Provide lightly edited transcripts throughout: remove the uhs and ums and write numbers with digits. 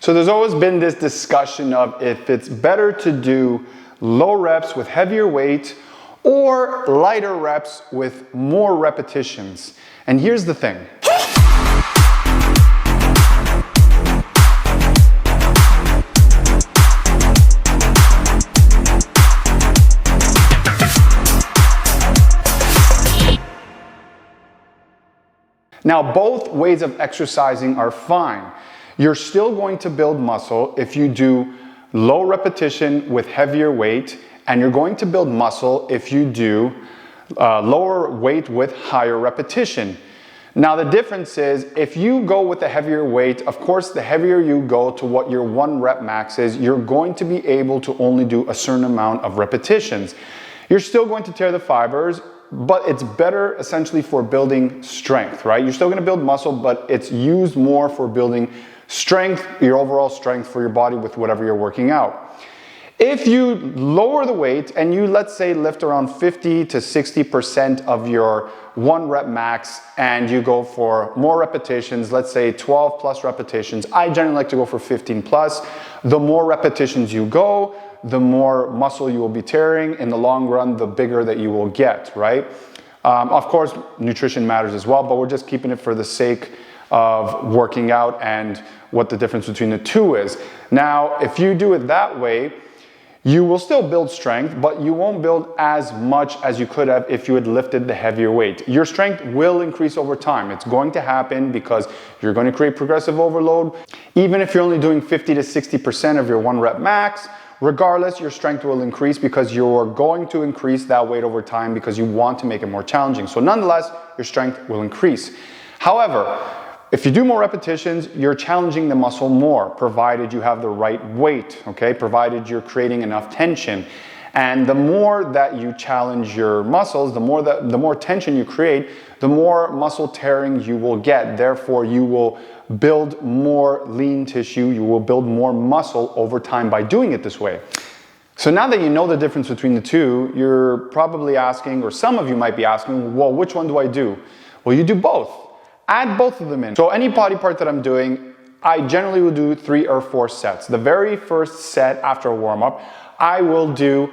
So there's always been this discussion of if it's better to do low reps with heavier weight or lighter reps with more repetitions. And here's the thing. Now, both ways of exercising are fine. You're still going to build muscle if you do low repetition with heavier weight, and you're going to build muscle if you do lower weight with higher repetition. Now, the difference is if you go with the heavier weight, of course, the heavier you go to what your 1 rep max is, you're going to be able to only do a certain amount of repetitions. You're still going to tear the fibers, but it's better essentially for building strength, right? You're still going to build muscle, but it's used more for building strength, your overall strength for your body with whatever you're working out. If you lower the weight and you, let's say, lift around 50 to 60% of your 1 rep max and you go for more repetitions, let's say 12 plus repetitions, I generally like to go for 15 plus. The more repetitions you go, the more muscle you will be tearing. In the long run, the bigger that you will get, right? Of course, nutrition matters as well, but we're just keeping it for the sake of working out and what the difference between the two is. Now, if you do it that way, you will still build strength, but you won't build as much as you could have if you had lifted the heavier weight. Your strength will increase over time. It's going to happen because you're going to create progressive overload. Even if you're only doing 50 to 60% of your 1 rep max, regardless, your strength will increase because you're going to increase that weight over time because you want to make it more challenging. So nonetheless, your strength will increase. However, if you do more repetitions, you're challenging the muscle more, provided you have the right weight, okay? Provided you're creating enough tension. And the more that you challenge your muscles, the more tension you create, the more muscle tearing you will get. Therefore, you will build more lean tissue, you will build more muscle over time by doing it this way. So now that you know the difference between the two, you're probably asking, or some of you might be asking, well, which one do I do? Well, you do both. Add both of them in. So any body part that I'm doing, I generally will do 3 or 4 sets. The very first set after a warm-up, I will do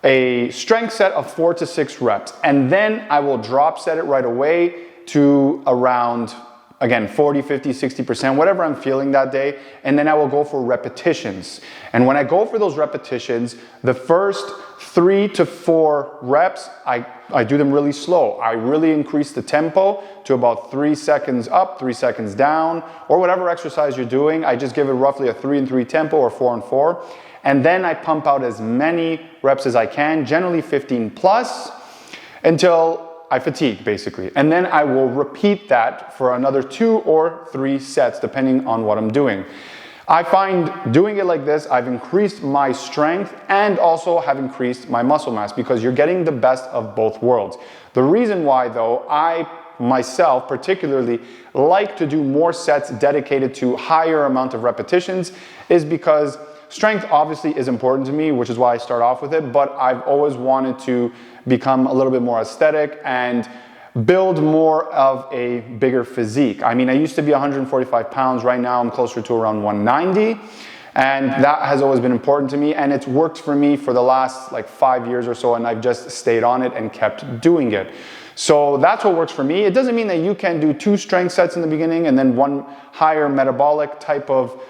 a strength set of 4 to 6 reps. And then I will drop set it right away to around, again, 40, 50, 60%, whatever I'm feeling that day. And then I will go for repetitions. And when I go for those repetitions, the first 3 to 4 reps, I do them really slow. I really increase the tempo to about 3 seconds up, 3 seconds down, or whatever exercise you're doing. I just give it roughly a 3 and 3 tempo or 4 and 4. And then I pump out as many reps as I can, generally 15 plus, until I fatigue, basically. And then I will repeat that for another 2 or 3 sets, depending on what I'm doing. I find doing it like this, I've increased my strength and also have increased my muscle mass because you're getting the best of both worlds. The reason why, though, I myself particularly like to do more sets dedicated to higher amount of repetitions is because strength obviously is important to me, which is why I start off with it, but I've always wanted to become a little bit more aesthetic and build more of a bigger physique. I mean, I used to be 145 pounds. Right now, I'm closer to around 190. And that has always been important to me. And it's worked for me for the last like 5 years or so. And I've just stayed on it and kept doing it. So that's what works for me. It doesn't mean that you can do 2 strength sets in the beginning and then 1 higher metabolic type of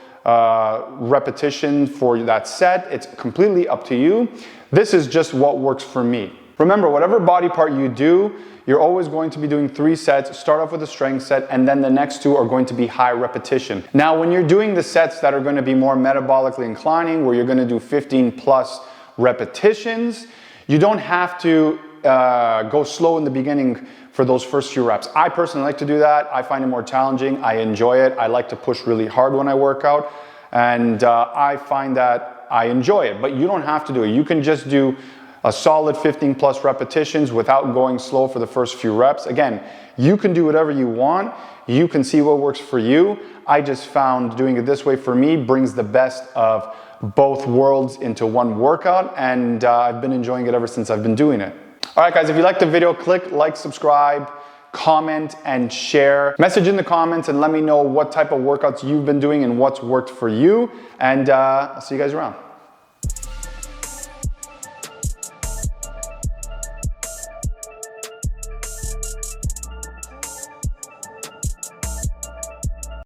repetition for that set. It's completely up to you. This is just what works for me. Remember, whatever body part you do, you're always going to be doing 3 sets, start off with a strength set, and then the next 2 are going to be high repetition. Now, when you're doing the sets that are going to be more metabolically inclining, where you're going to do 15 plus repetitions, you don't have to go slow in the beginning for those first few reps. I personally like to do that. I find it more challenging. I enjoy it. I like to push really hard when I work out, and I find that I enjoy it, but you don't have to do it. You can just do a solid 15 plus repetitions without going slow for the first few reps. Again, you can do whatever you want. You can see what works for you. I just found doing it this way for me brings the best of both worlds into one workout, and I've been enjoying it ever since I've been doing it. All right, guys, if you liked the video, click like, subscribe, comment, and share. Message in the comments and let me know what type of workouts you've been doing and what's worked for you. And I'll see you guys around.